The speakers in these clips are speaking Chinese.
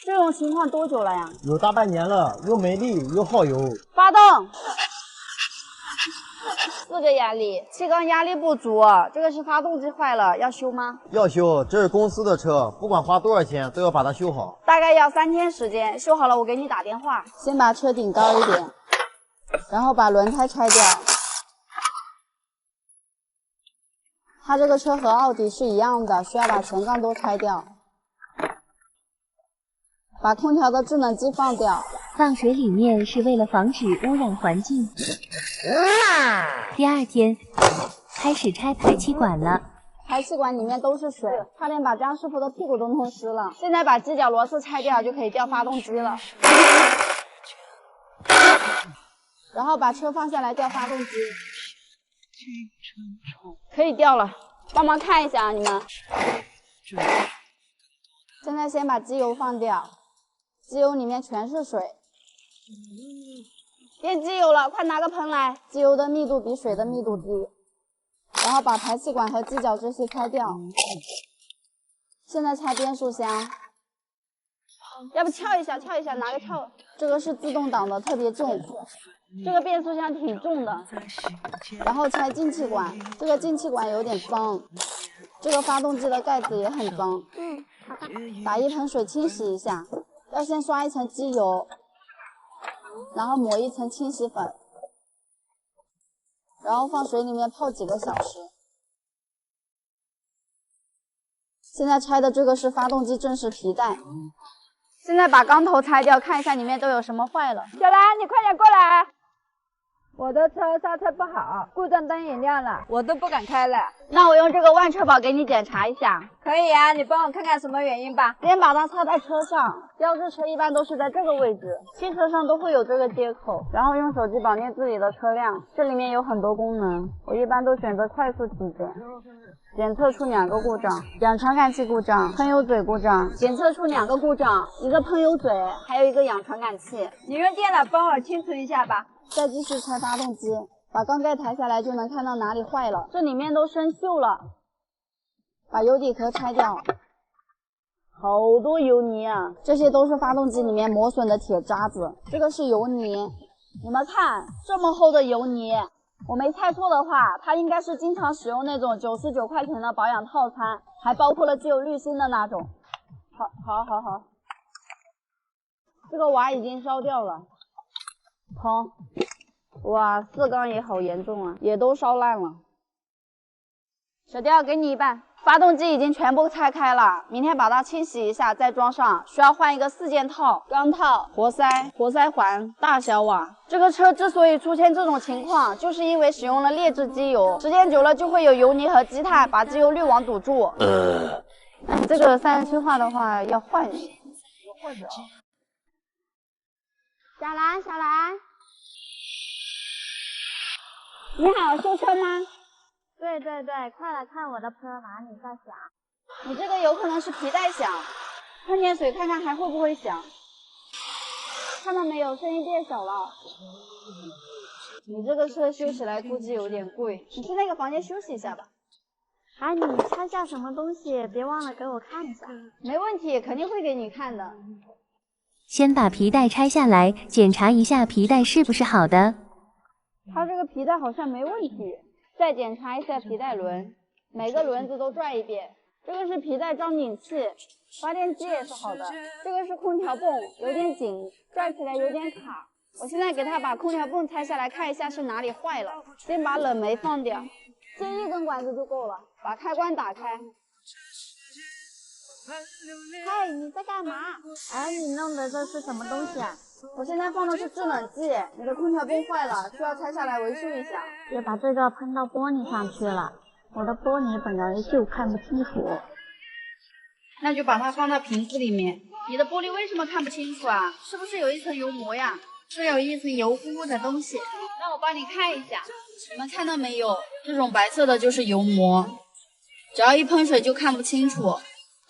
这种情况多久了呀？有大半年了，又没力又耗油。发动。4个压力，气缸压力不足，这个是发动机坏了，要修吗？要修，这是公司的车，不管花多少钱都要把它修好。大概要3天时间，修好了我给你打电话。先把车顶高一点，然后把轮胎拆掉。它这个车和奥迪是一样的，需要把前杠都拆掉。把空调的制冷剂放掉。放水里面是为了防止污染环境。第2天，开始拆排气管了。排气管里面都是水，差点把张师傅的屁股都弄湿了。现在把机脚螺丝拆掉，就可以调发动机了。然后把车放下来调发动机，可以调了。帮忙看一下啊，你们。现在先把机油放掉，机油里面全是水。变机油了，快拿个盆来。机油的密度比水的密度低。然后把排气管和机脚这些拆掉。现在拆变速箱，要不撬一下，拿个撬。这个是自动挡的，特别重。这个变速箱挺重的。然后拆进气管，这个进气管有点脏。这个发动机的盖子也很脏。打一盆水清洗一下，要先刷一层机油，然后抹一层清洗粉。然后放水里面泡几个小时。现在拆的这个是发动机正时皮带。现在把缸头拆掉，看一下里面都有什么坏了。小兰，你快点过来！我的车刹车不好，故障灯也亮了，我都不敢开了。那我用这个万车宝给你检查一下。可以啊，你帮我看看什么原因吧。先把它插在车上，标志车一般都是在这个位置，汽车上都会有这个接口。然后用手机绑定自己的车辆，这里面有很多功能，我一般都选择快速体检。检测出2个故障，氧传感器故障，喷油嘴故障。检测出2个故障，一个喷油嘴，还有一个氧传感器。你用电脑帮我清除一下吧。再继续拆发动机，把缸盖抬下来就能看到哪里坏了，这里面都生锈了。把油底壳拆掉，好多油泥啊，这些都是发动机里面磨损的铁渣子。这个是油泥，你们看这么厚的油泥，我没猜错的话，它应该是经常使用那种99块钱的保养套餐，还包括了机油滤芯的那种。好，这个瓦已经烧掉了。疼，哇，4缸也好严重啊，也都烧烂了。小调，给你一半。发动机已经全部拆开了，明天把它清洗一下再装上，需要换一个4件套：缸套、活塞、活塞环、大小瓦。这个车之所以出现这种情况，就是因为使用了劣质机油，时间久了就会有油泥和积碳把机油滤网堵住。这个37化的话要换一下。小兰，你好，修车吗？对，快来看我的车哪里在响。你这个有可能是皮带响，喷点水看看还会不会响。看到没有，声音变小了。你这个车修起来估计有点贵，你去那个房间休息一下吧。哎，你拆下什么东西，别忘了给我看一下。没问题，肯定会给你看的。先把皮带拆下来，检查一下皮带是不是好的。它这个皮带好像没问题。再检查一下皮带轮，每个轮子都转一遍。这个是皮带张紧器，发电机也是好的。这个是空调泵，有点紧，转起来有点卡。我现在给它把空调泵拆下来看一下是哪里坏了。先把冷媒放掉，接1根管子就够了。把开关打开。嘿，你在干嘛？哎，你弄的这是什么东西啊？我现在放的是制冷剂，你的空调泵坏了，需要拆下来维修一下。别把这个喷到玻璃上去了，我的玻璃本来就看不清楚。那就把它放到瓶子里面。你的玻璃为什么看不清楚啊？是不是有一层油膜呀？是有一层油乎乎的东西。让我帮你看一下，你们看到没有？这种白色的就是油膜，只要一喷水就看不清楚。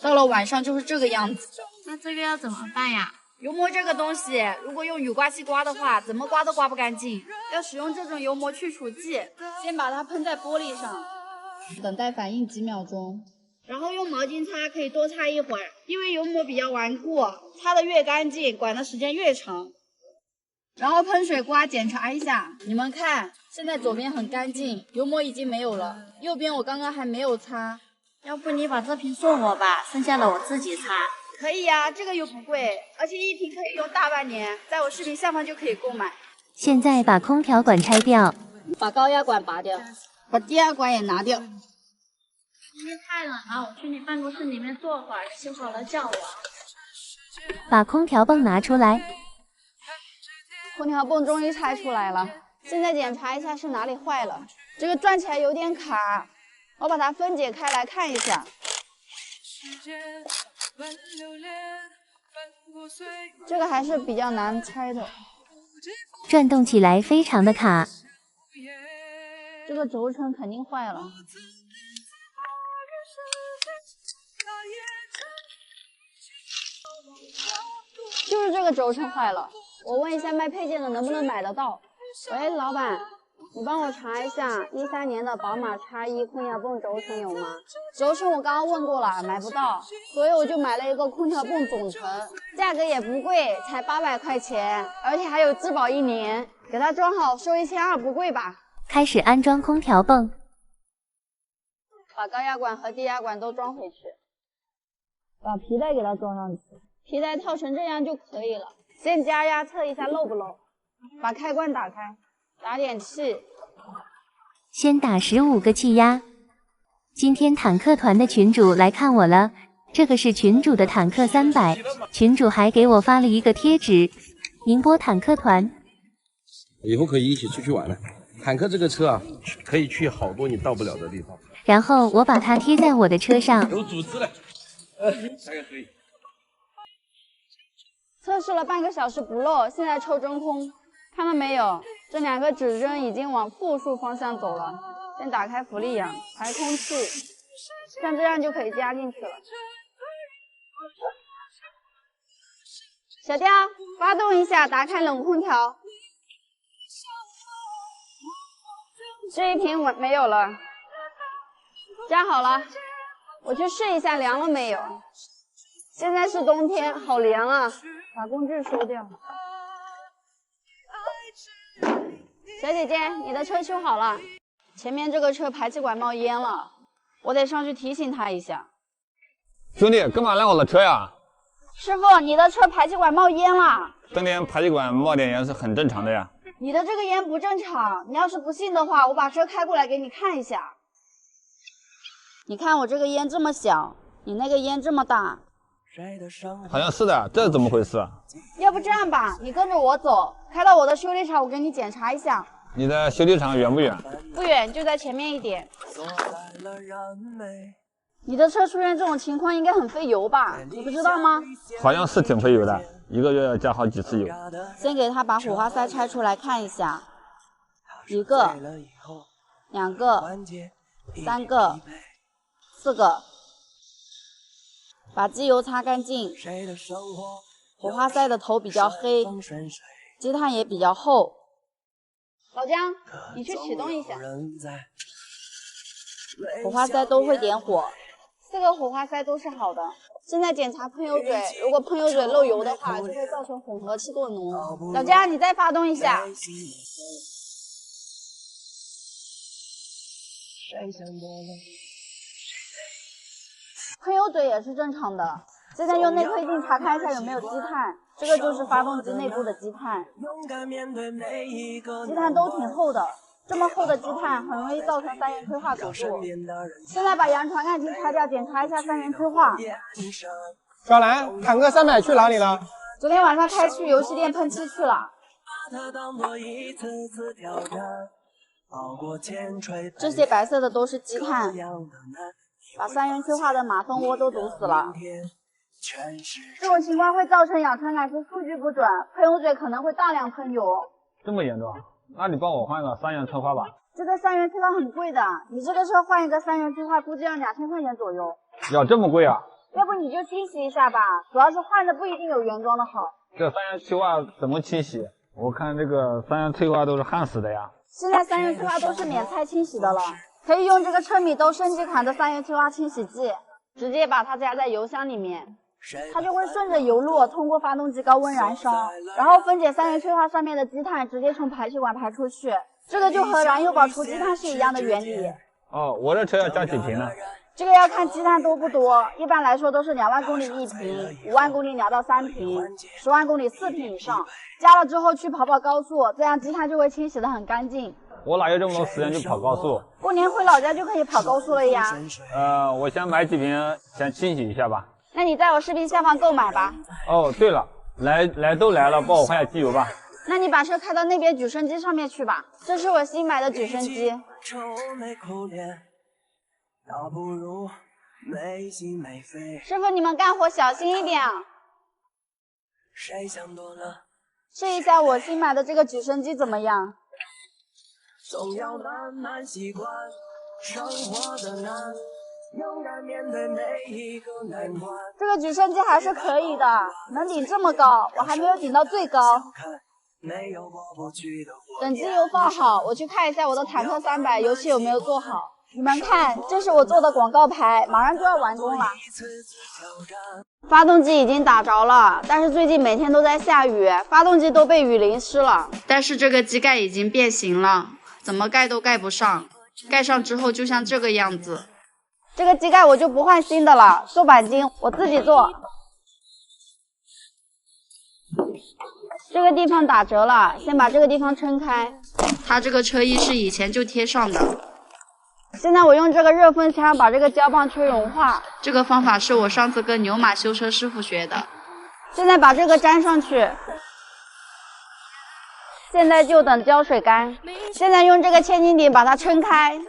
到了晚上就是这个样子。那这个要怎么办呀？油膜这个东西，如果用雨刮器刮的话，怎么刮都刮不干净。要使用这种油膜去除剂，先把它喷在玻璃上，等待反应几秒钟，然后用毛巾擦，可以多擦一会儿，因为油膜比较顽固，擦的越干净，管的时间越长。然后喷水刮检查一下，你们看，现在左边很干净，油膜已经没有了，右边我刚刚还没有擦。要不你把这瓶送我吧，剩下的我自己擦。可以呀，这个又不贵，而且一瓶可以用大半年，在我视频下方就可以购买。现在把空调管拆掉，把高压管拔掉，把低压管也拿掉。今天太冷了，我去你办公室里面坐会儿，休好了叫我。把空调泵拿出来。空调泵终于拆出来了，现在检查一下是哪里坏了。这个转起来有点卡，我把它分解开来看一下。这个还是比较难拆的，转动起来非常的卡。这个轴承肯定坏了。就是这个轴承坏了，我问一下卖配件的能不能买得到。喂，老板，你帮我查一下13年的宝马 X1 空调泵轴承有吗？轴承我刚刚问过了，买不到，所以我就买了一个空调泵总成，价格也不贵，才800块钱，而且还有质保1年，给它装好收1200，不贵吧？开始安装空调泵，把高压管和低压管都装回去，把皮带给它装上去，皮带套成这样就可以了。先加压测一下漏不漏，把开关打开，打点气，先打15个气压。今天坦克团的群主来看我了，这个是群主的坦克300，群主还给我发了一个贴纸，宁波坦克团。以后可以一起出去玩了。坦克这个车啊，可以去好多你到不了的地方。然后我把它贴在我的车上。有组织了，大概可以。测试了半个小时不漏，现在抽真空，看到没有？这2个指针已经往负数方向走了。先打开浮力氧，排空气，像这样就可以加进去了。小雕，发动一下，打开冷空调。这一瓶没有了，加好了，我去试一下凉了没有。现在是冬天，好凉啊！把工具收掉。小姐姐，你的车修好了，前面这个车排气管冒烟了，我得上去提醒他一下。兄弟，干嘛拦我的车呀？师傅，你的车排气管冒烟了。冬天排气管冒点烟是很正常的呀。你的这个烟不正常，你要是不信的话，我把车开过来给你看一下。你看我这个烟这么小，你那个烟这么大。好像是的，这是怎么回事？要不这样吧，你跟着我走，开到我的修理厂，我给你检查一下。你的修理厂远不远？不远，就在前面一点。你的车出现这种情况应该很费油吧？你不知道吗？好像是挺费油的，一个月要加好几次油。先给他把火花塞拆出来看一下，1个、2个、3个、4个。把机油擦干净，火花塞的头比较黑，积碳也比较厚。老姜，你去启动一下。火花塞都会点火，4个火花塞都是好的。现在检查喷油嘴，如果喷油嘴漏油的话，就会造成混合气过浓。老姜，你再发动一下。喷油嘴也是正常的，现在用内窥镜查看一下有没有积碳，这个就是发动机内部的积碳，积碳都挺厚的，这么厚的积碳很容易造成3元催化堵住。现在把扬传感器拆掉，检查一下3元催化。小兰，坦克300去哪里了？昨天晚上开去游戏店喷漆去了。这些白色的都是积碳。把3元催化的马蜂窝都堵死了，这种情况会造成氧传感器数据不准，喷油嘴可能会大量喷油。这么严重？那你帮我换个3元催化吧。这个3元催化很贵的，你这个车换一个3元催化估计要2000块钱左右。要这么贵啊？要不你就清洗一下吧，主要是换的不一定有原装的好。这3元催化怎么清洗？我看这个3元催化都是焊死的呀。现在3元催化都是免拆清洗的了。可以用这个车米兜升级款的3元催化清洗剂，直接把它加在油箱里面，它就会顺着油路通过发动机高温燃烧，然后分解三元催化上面的积碳，直接从排气管排出去。这个就和燃油宝除积碳是一样的原理。哦，我的车要加几瓶呢？这个要看积碳多不多，一般来说都是2万公里1瓶，5万公里2到3瓶，10万公里4瓶以上。加了之后去跑高速，这样积碳就会清洗得很干净。我哪有这么多时间去跑高速？过年回老家就可以跑高速了呀。我先买几瓶，先清洗一下吧。那你在我视频下方购买吧。哦，对了，来都来了，帮我换下机油吧。那你把车开到那边举升机上面去吧，这是我新买的举升机。师傅，你们干活小心一点啊！试一下我新买的这个举升机怎么样？总要慢慢习惯生活的难，勇敢面对每一个难关。这个举升机还是可以的，能顶这么高，我还没有顶到最高。等机油放好，我去看一下我的坦克300油漆有没有做好。你们看，这是我做的广告牌，马上就要完工了。发动机已经打着了，但是最近每天都在下雨，发动机都被雨淋湿了。但是这个机盖已经变形了，怎么盖都盖不上，盖上之后就像这个样子。这个机盖我就不换新的了，收钣金我自己做。这个地方打折了，先把这个地方撑开。它这个车衣是以前就贴上的。现在我用这个热风枪把这个胶棒吹融化，这个方法是我上次跟牛马修车师傅学的。现在把这个粘上去，现在就等胶水干。现在用这个千斤顶把它撑开。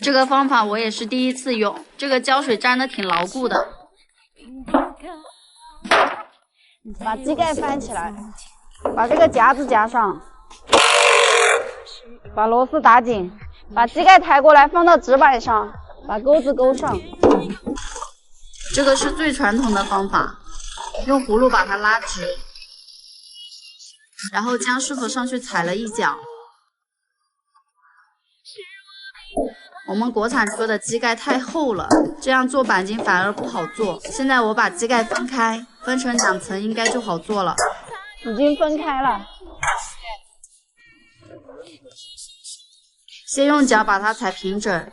这个方法我也是第一次用，这个胶水粘的挺牢固的。把机盖翻起来，把这个夹子夹上。把螺丝打紧，把机盖抬过来放到纸板上，把钩子勾上。这个是最传统的方法，用葫芦把它拉直，然后江师傅上去踩了一脚。我们国产车的机盖太厚了，这样做钣金反而不好做。现在我把机盖分开，分成2层，应该就好做了。已经分开了。先用脚把它踩平整，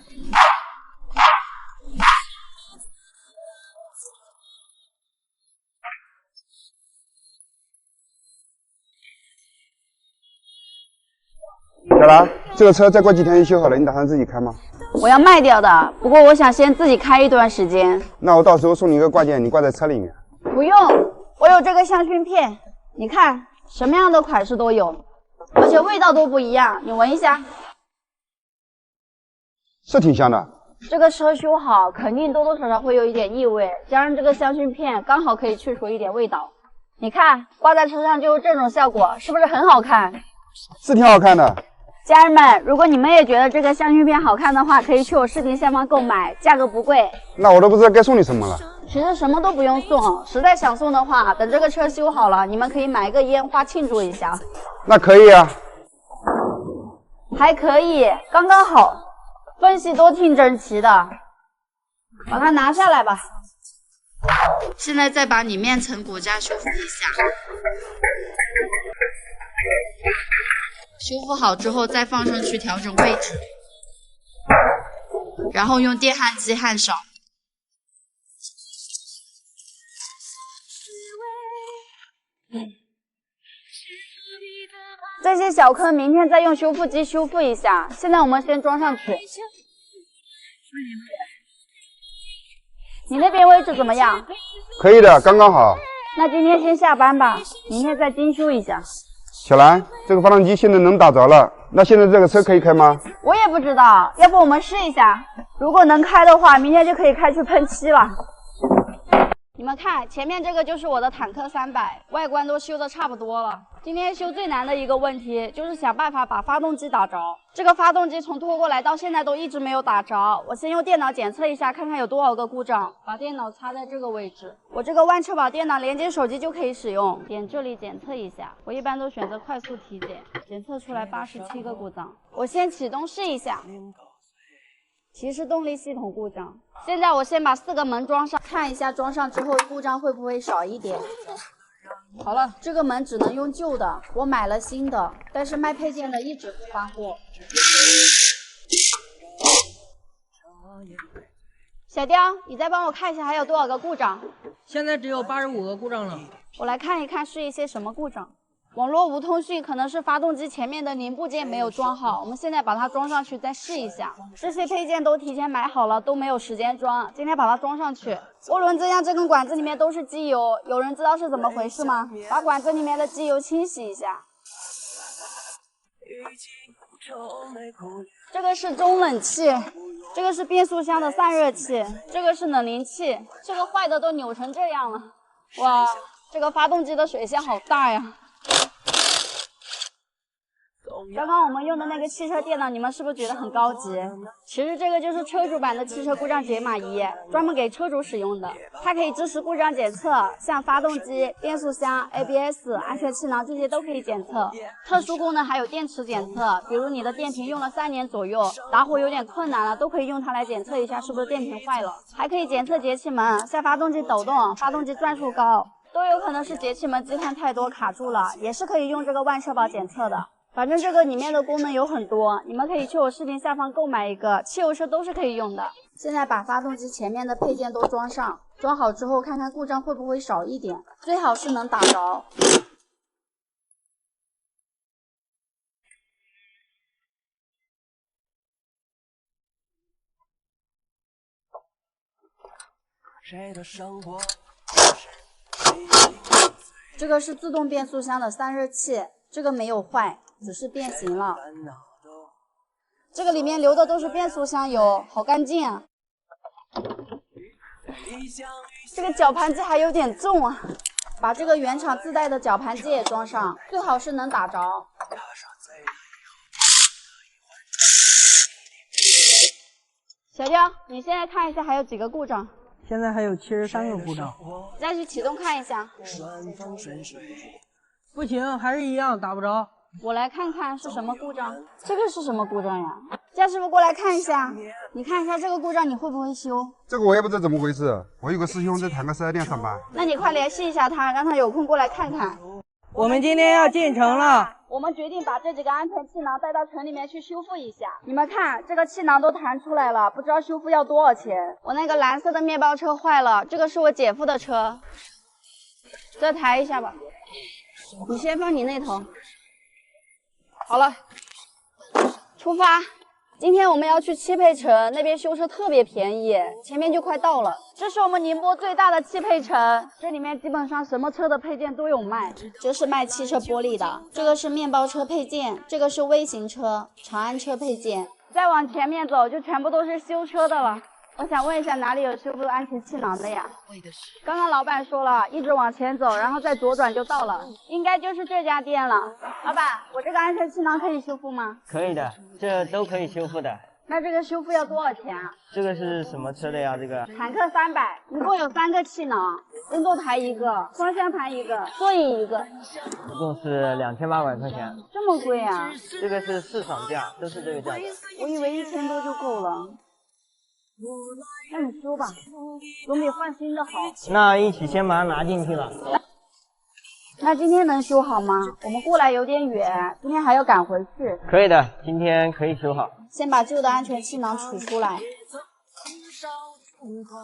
小兰，这个车再过几天就修好了，你打算自己开吗？我要卖掉的，不过我想先自己开一段时间。那我到时候送你一个挂件，你挂在车里面。不用，我有这个香薰片，你看什么样的款式都有，而且味道都不一样，你闻一下。是挺香的。这个车修好，肯定多多少少会有一点异味，加上这个香薰片，刚好可以去除一点味道。你看，挂在车上就是这种效果，是不是很好看？是挺好看的。家人们，如果你们也觉得这个香薰片好看的话，可以去我视频下方购买，价格不贵。那我都不知道该送你什么了。其实什么都不用送，实在想送的话，等这个车修好了，你们可以买一个烟花庆祝一下。那可以啊。还可以，刚刚好。分析都挺整齐的，把它拿下来吧。现在再把里面层骨架修复一下，修复好之后再放上去调整位置，然后用电焊机焊上。这些小坑明天再用修复机修复一下，现在我们先装上去。你那边位置怎么样？可以的，刚刚好。那今天先下班吧，明天再精修一下。小兰，这个发动机现在能打着了，那现在这个车可以开吗？我也不知道，要不我们试一下？如果能开的话，明天就可以开去喷漆了。你们看，前面这个就是我的坦克300，外观都修的差不多了。今天修最难的一个问题就是想办法把发动机打着。这个发动机从拖过来到现在都一直没有打着。我先用电脑检测一下，看看有多少个故障。把电脑插在这个位置，我这个万车宝电脑连接手机就可以使用。点这里检测一下，我一般都选择快速体检，检测出来87个故障。我先启动试一下。提示动力系统故障。现在我先把4个门装上，看一下装上之后故障会不会少一点。好了，这个门只能用旧的，我买了新的，但是卖配件的一直不发货。小雕，你再帮我看一下还有多少个故障？现在只有85个故障了。我来看一看是一些什么故障。网络无通讯，可能是发动机前面的零部件没有装好。我们现在把它装上去，再试一下。这些配件都提前买好了，都没有时间装，今天把它装上去。涡轮增压这根管子里面都是机油，有人知道是怎么回事吗？把管子里面的机油清洗一下。这个是中冷器，这个是变速箱的散热器，这个是冷凝器，这个坏的都扭成这样了。哇，这个发动机的水箱好大呀！刚刚我们用的那个汽车电脑，你们是不是觉得很高级？其实这个就是车主版的汽车故障解码仪，专门给车主使用的。它可以支持故障检测，像发动机、变速箱、ABS、安全气囊这些都可以检测。特殊功能还有电池检测，比如你的电瓶用了3年左右，打火有点困难了，都可以用它来检测一下是不是电瓶坏了。还可以检测节气门，像发动机抖动、发动机转速高，都有可能是节气门积碳太多卡住了，也是可以用这个万社宝检测的。反正这个里面的功能有很多，你们可以去我视频下方购买一个，汽油车都是可以用的。现在把发动机前面的配件都装上，装好之后看看故障会不会少一点，最好是能打着。这个是自动变速箱的散热器，这个没有坏，只是变形了。这个里面流的都是变速箱油，好干净啊。这个绞盘机还有点重啊，把这个原厂自带的绞盘机也装上，最好是能打着。小雕，你现在看一下还有几个故障？现在还有73个故障。再去启动看一下。不行，还是一样打不着。我来看看是什么故障。这个是什么故障呀？佳师傅过来看一下，你看一下这个故障你会不会修？这个我也不知道怎么回事。我有个师兄在坦克4S店上班。那你快联系一下他，让他有空过来看看。我们今天要进城了。我们决定把这几个安全气囊带到城里面去修复一下。你们看，这个气囊都弹出来了，不知道修复要多少钱。我那个蓝色的面包车坏了，这个是我姐夫的车，再抬一下吧。你先放你那头。好了，出发。今天我们要去汽配城，那边修车特别便宜，前面就快到了。这是我们宁波最大的汽配城，这里面基本上什么车的配件都有卖。这是卖汽车玻璃的，这个是面包车配件，这个是微型车、长安车配件。再往前面走，就全部都是修车的了。我想问一下，哪里有修复安全气囊的呀？刚刚老板说了，一直往前走，然后再左转就到了，应该就是这家店了。老板，我这个安全气囊可以修复吗？可以的，这都可以修复的。那这个修复要多少钱啊？这个是什么车的呀？这个坦克300，一共有3个气囊，工作台1个，方向盘1个，座椅1个，一共是2800块钱。这么贵啊？这个是市场价，都是这个价格。我以为1000多就够了。那你修吧，总比换新的好。那一起先把它拿进去了。那今天能修好吗？我们过来有点远，今天还要赶回去。可以的，今天可以修好。先把旧的安全气囊取出来，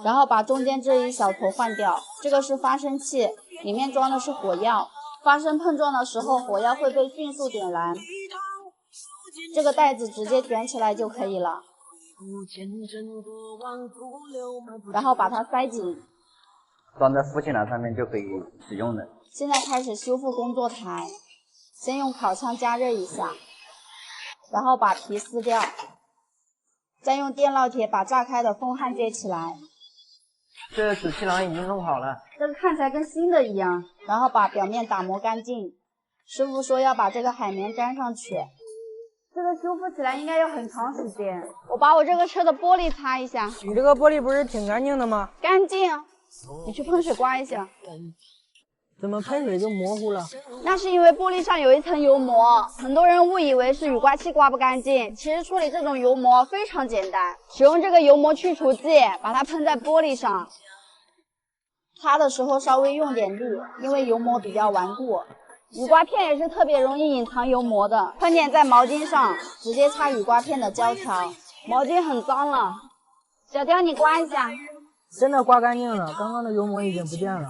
然后把中间这一小坨换掉。这个是发生器，里面装的是火药，发生碰撞的时候火药会被迅速点燃。这个袋子直接卷起来就可以了，然后把它塞紧，装在副气囊上面就可以使用的。现在开始修复工作台，先用烤箱加热一下，然后把皮撕掉，再用电烙铁把炸开的风焊接起来。这主气囊已经弄好了，这个看起来跟新的一样，然后把表面打磨干净。师傅说要把这个海绵粘上去，这个修复起来应该要很长时间。我把我这个车的玻璃擦一下。你这个玻璃不是挺干净的吗？干净，你去喷水刮一下。怎么喷水就模糊了？那是因为玻璃上有一层油膜，很多人误以为是雨刮器刮不干净，其实处理这种油膜非常简单，使用这个油膜去除剂，把它喷在玻璃上，擦的时候稍微用点力，因为油膜比较顽固。雨刮片也是特别容易隐藏油膜的，喷点在毛巾上，直接擦雨刮片的胶条。毛巾很脏了，小雕你刮一下。真的刮干净了，刚刚的油膜已经不见了。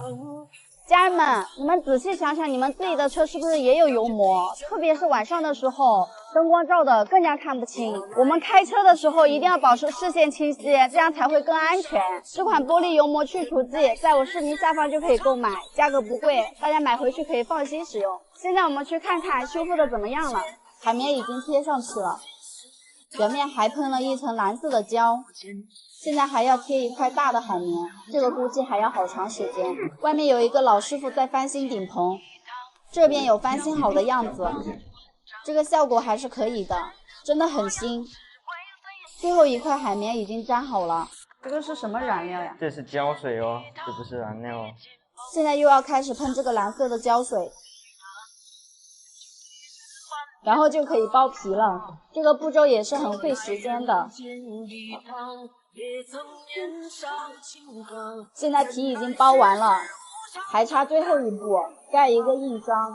家人们，你们仔细想想，你们自己的车是不是也有油膜？特别是晚上的时候，灯光照的更加看不清。我们开车的时候一定要保持视线清晰，这样才会更安全。这款玻璃油膜去除剂在我视频下方就可以购买，价格不贵，大家买回去可以放心使用。现在我们去看看修复的怎么样了。海绵已经贴上去了，表面还喷了一层蓝色的胶。现在还要贴一块大的海绵，这个估计还要好长时间。外面有一个老师傅在翻新顶棚，这边有翻新好的样子，这个效果还是可以的，真的很新。最后一块海绵已经粘好了，这个是什么燃料呀？这是胶水哦，这不是燃料哦。现在又要开始喷这个蓝色的胶水，然后就可以包皮了。这个步骤也是很费时间的。现在皮已经包完了，还差最后一步，盖一个印章。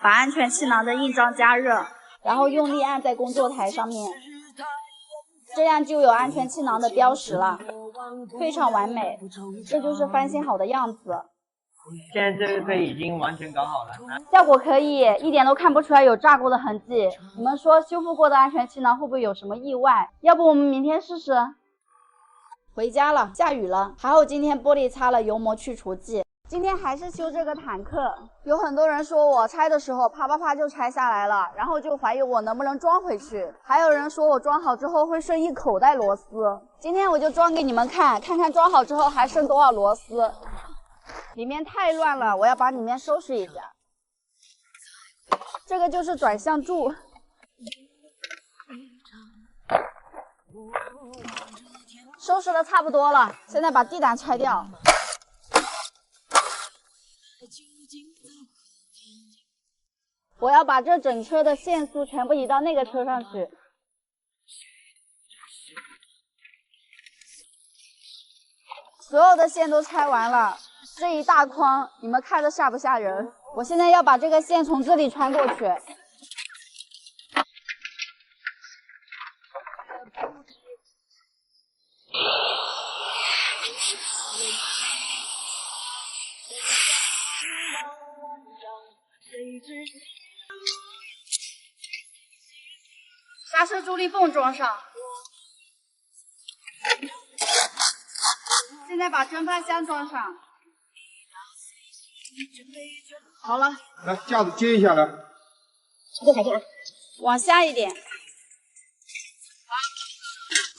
把安全气囊的印章加热，然后用力按在工作台上面，这样就有安全气囊的标识了，非常完美。这就是翻新好的样子。现在这个车已经完全搞好了，效果可以，一点都看不出来有炸过的痕迹。你们说修复过的安全气囊会不会有什么意外？要不我们明天试试？回家了，下雨了，还好今天玻璃擦了油膜去除剂。今天还是修这个坦克，有很多人说我拆的时候啪啪啪就拆下来了，然后就怀疑我能不能装回去，还有人说我装好之后会剩一口袋螺丝。今天我就装给你们看，看看装好之后还剩多少螺丝。里面太乱了，我要把里面收拾一下。这个就是转向柱。收拾的差不多了，现在把地胆拆掉。我要把这整车的线束全部移到那个车上去。所有的线都拆完了，这一大筐，你们看着吓不吓人？我现在要把这个线从这里穿过去。刹车助力泵装上，现在把蒸发箱装上。好了，来架子接一下来，这台阶，往下一点，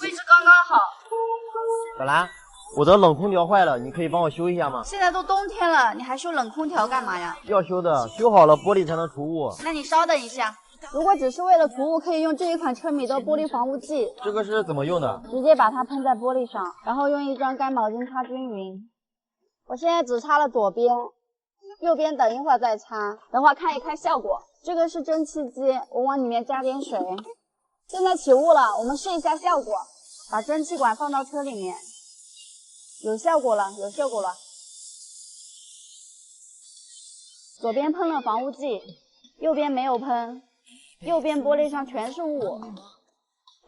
位置刚刚好。小兰，我的冷空调坏了，你可以帮我修一下吗？现在都冬天了，你还修冷空调干嘛呀？要修的，修好了玻璃才能除雾。那你稍等一下，如果只是为了除雾，可以用这一款车米的玻璃防雾剂。这个是怎么用的？直接把它喷在玻璃上，然后用一张干毛巾擦均匀。我现在只擦了左边，右边等一会儿再擦，等会儿看一看效果。这个是蒸汽机，我往里面加点水。现在起雾了，我们试一下效果。把蒸汽管放到车里面，有效果了，有效果了。左边喷了防雾剂，右边没有喷，右边玻璃上全是雾。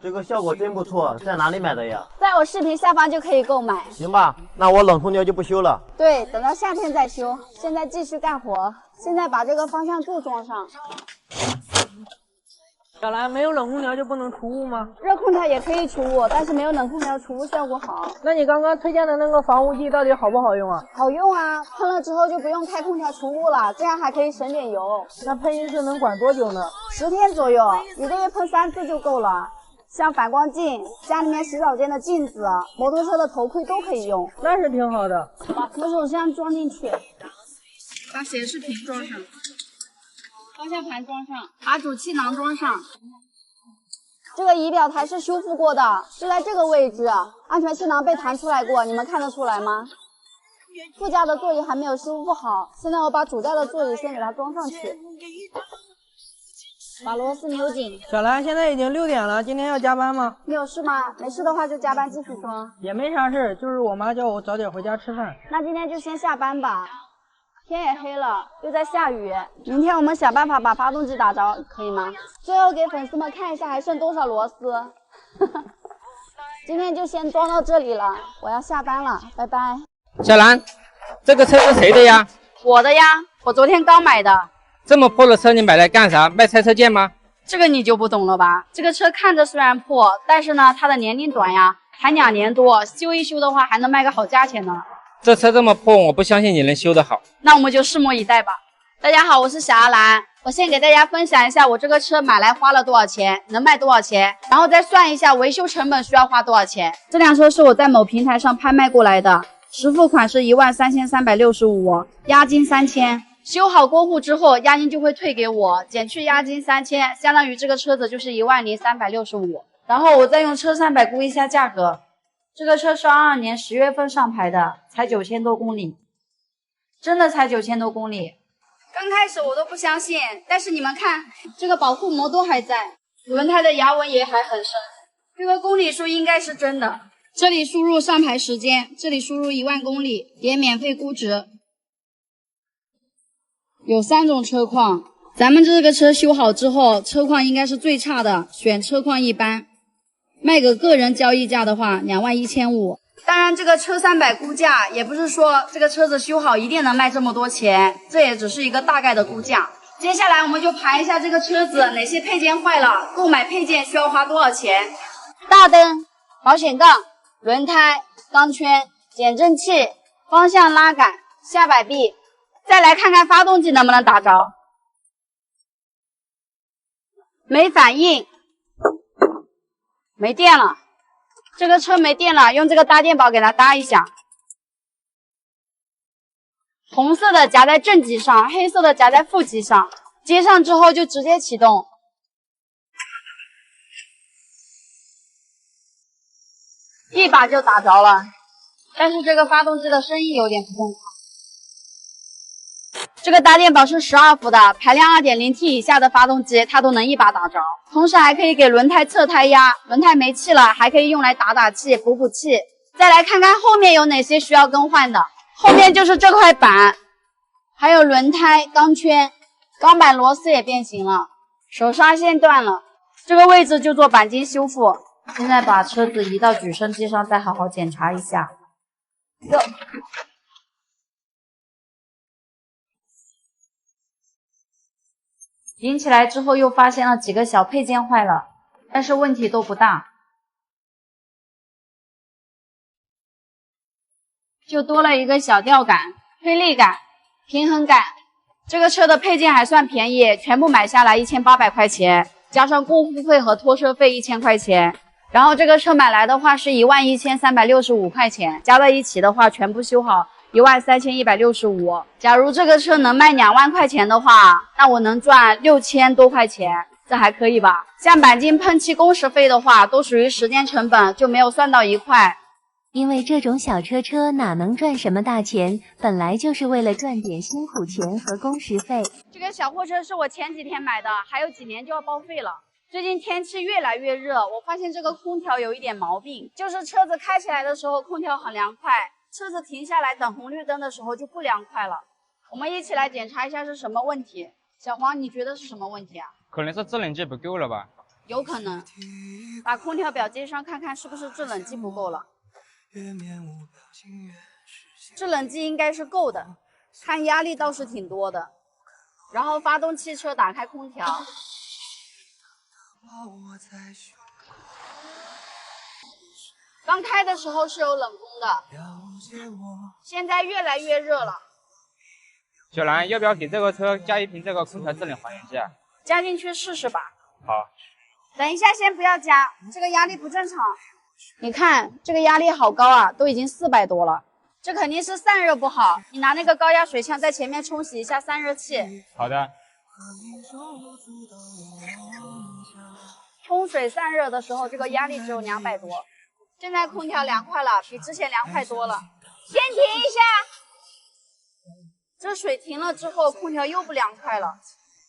这个效果真不错，在哪里买的呀？在我视频下方就可以购买。行吧，那我冷空调就不修了。对，等到夏天再修。现在继续干活。现在把这个方向柱装上。小兰，没有冷空调就不能除雾吗？热空调也可以除雾，但是没有冷空调除雾效果好。那你刚刚推荐的那个防雾剂到底好不好用啊？好用啊，喷了之后就不用开空调除雾了，这样还可以省点油。那喷一次能管多久呢？10天左右，1个月喷3次就够了。像反光镜、家里面洗澡间的镜子、摩托车的头盔都可以用。那是挺好的。把扶手箱装进去，把显示屏装上，方向盘装上，把主气囊装上。这个仪表台是修复过的，就在这个位置，安全气囊被弹出来过，你们看得出来吗？副驾的座椅还没有修复好，现在我把主驾的座椅先给它装上去，把螺丝扭紧。小兰，现在已经6点了，今天要加班吗？你有事吗？没事的话就加班继续装。也没啥事，就是我妈叫我早点回家吃饭。那今天就先下班吧，天也黑了，又在下雨，明天我们想办法把发动机打着，可以吗？最后给粉丝们看一下还剩多少螺丝。今天就先装到这里了，我要下班了，拜拜。小兰，这个车是谁的呀？我的呀，我昨天刚买的。这么破的车你买来干啥？卖拆车件吗？这个你就不懂了吧？这个车看着虽然破，但是呢，它的年龄短呀，才2年多，修一修的话还能卖个好价钱呢。这车这么破，我不相信你能修得好。那我们就拭目以待吧。大家好，我是小阿兰，我先给大家分享一下我这个车买来花了多少钱，能卖多少钱，然后再算一下维修成本需要花多少钱。这辆车是我在某平台上拍卖过来的，实付款是13365，押金3000。修好过户之后，押金就会退给我，减去押金3000，相当于这个车子就是10365。然后我再用车300估一下价格，这个车是22年10月份上牌的，才9000多公里，真的才9000多公里。刚开始我都不相信，但是你们看，这个保护膜都还在，轮胎的牙纹也还很深，这个公里数应该是真的。这里输入上牌时间，这里输入1万公里，点免费估值。有3种车况，咱们这个车修好之后，车况应该是最差的，选车况一般。卖个个人交易价的话，21500。当然，这个车300估价也不是说这个车子修好一定能卖这么多钱，这也只是一个大概的估价。接下来我们就盘一下这个车子哪些配件坏了，购买配件需要花多少钱。大灯、保险杠、轮胎、钢圈、减震器、方向拉杆、下摆臂。再来看看发动机能不能打着，没反应，没电了，这个车没电了，用这个搭电宝给它搭一下。红色的夹在正极上，黑色的夹在负极上，接上之后就直接启动。一把就打着了，但是这个发动机的声音有点不正常。这个搭电宝是12伏的，排量 2.0T 以下的发动机它都能一把打着，同时还可以给轮胎测胎压，轮胎没气了还可以用来打气、补气。再来看看后面有哪些需要更换的，后面就是这块板，还有轮胎、钢圈、钢板螺丝也变形了，手刹线断了，这个位置就做钣金修复。现在把车子移到举升机上，再好好检查一下。引起来之后又发现了几个小配件坏了，但是问题都不大，就多了一个小吊杆、推力杆、平衡杆。这个车的配件还算便宜，全部买下来1800块钱，加上过户费和拖车费1000块钱。然后这个车买来的话是11365块钱，加在一起的话全部修好13165。假如这个车能卖2万块钱的话，那我能赚6000多块钱，这还可以吧？像钣金喷漆工时费的话，都属于时间成本，就没有算到一块。因为这种小车哪能赚什么大钱，本来就是为了赚点辛苦钱和工时费。这个小货车是我前几天买的，还有几年就要报废了。最近天气越来越热，我发现这个空调有一点毛病，就是车子开起来的时候空调很凉快，车子停下来等红绿灯的时候就不凉快了。我们一起来检查一下是什么问题。小黄，你觉得是什么问题啊？可能是制冷剂不够了吧？有可能。把空调表接上看看是不是制冷剂不够了。制冷剂应该是够的，看压力倒是挺多的。然后发动汽车打开空调。刚开的时候是有冷风的，现在越来越热了。小兰，要不要给这个车加一瓶这个空调制冷还原剂啊？加进去试试吧。好。等一下，先不要加，这个压力不正常。你看这个压力好高啊，都已经400多了，这肯定是散热不好。你拿那个高压水枪在前面冲洗一下散热器。好的。冲水散热的时候，这个压力只有200多。现在空调凉快了，比之前凉快多了。先停一下。这水停了之后，空调又不凉快了，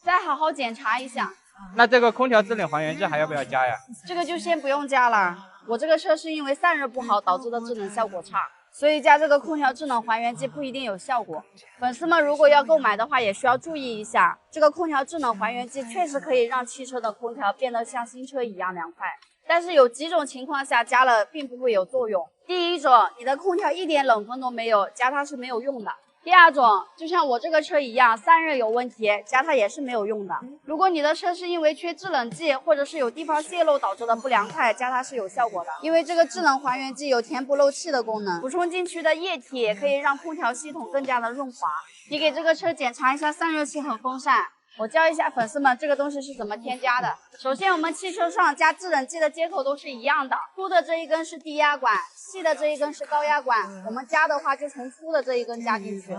再好好检查一下。那这个空调制冷还原剂还要不要加呀？这个就先不用加了。我这个车是因为散热不好导致的制冷效果差，所以加这个空调制冷还原剂不一定有效果。粉丝们如果要购买的话，也需要注意一下，这个空调制冷还原剂确实可以让汽车的空调变得像新车一样凉快。但是有几种情况下加了并不会有作用。第一种，你的空调一点冷风都没有，加它是没有用的。第二种，就像我这个车一样，散热有问题，加它也是没有用的。如果你的车是因为缺制冷剂，或者是有地方泄漏导致的不凉快，加它是有效果的。因为这个制冷还原剂有填不漏气的功能，补充进去的液体可以让空调系统更加的润滑。你给这个车检查一下散热器和风扇。我教一下粉丝们这个东西是怎么添加的。首先，我们汽车上加制冷剂的接口都是一样的，粗的这一根是低压管，细的这一根是高压管。我们加的话就从粗的这一根加进去。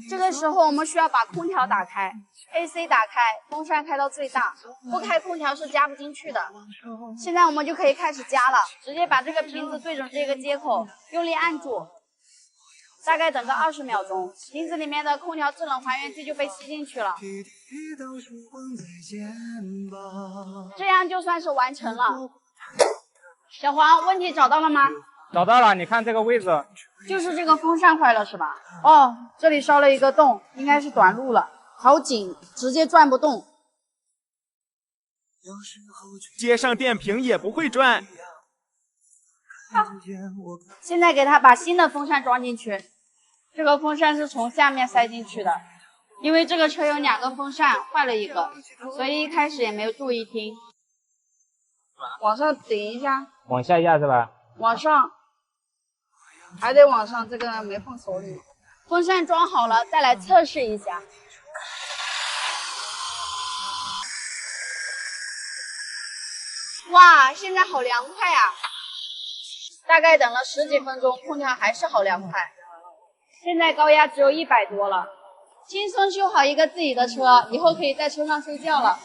这个时候我们需要把空调打开 ，AC 打开，风扇开到最大，不开空调是加不进去的。现在我们就可以开始加了，直接把这个瓶子对准这个接口，用力按住。大概等个20秒钟，瓶子里面的空调制冷还原剂就被吸进去了，这样就算是完成了。小黄，问题找到了吗？找到了，你看这个位置，就是这个风扇坏了是吧？哦，这里烧了一个洞，应该是短路了，好紧，直接转不动。接上电瓶也不会转。现在给它把新的风扇装进去，这个风扇是从下面塞进去的，因为这个车有2个风扇，坏了一个，所以一开始也没有注意听。往上顶一下，往下压是吧？往上，还得往上，这个没放手里。风扇装好了，再来测试一下。哇，现在好凉快啊！大概等了10几分钟，空调还是好凉快。现在高压只有100多了，轻松修好一个自己的车，以后可以在车上睡觉了。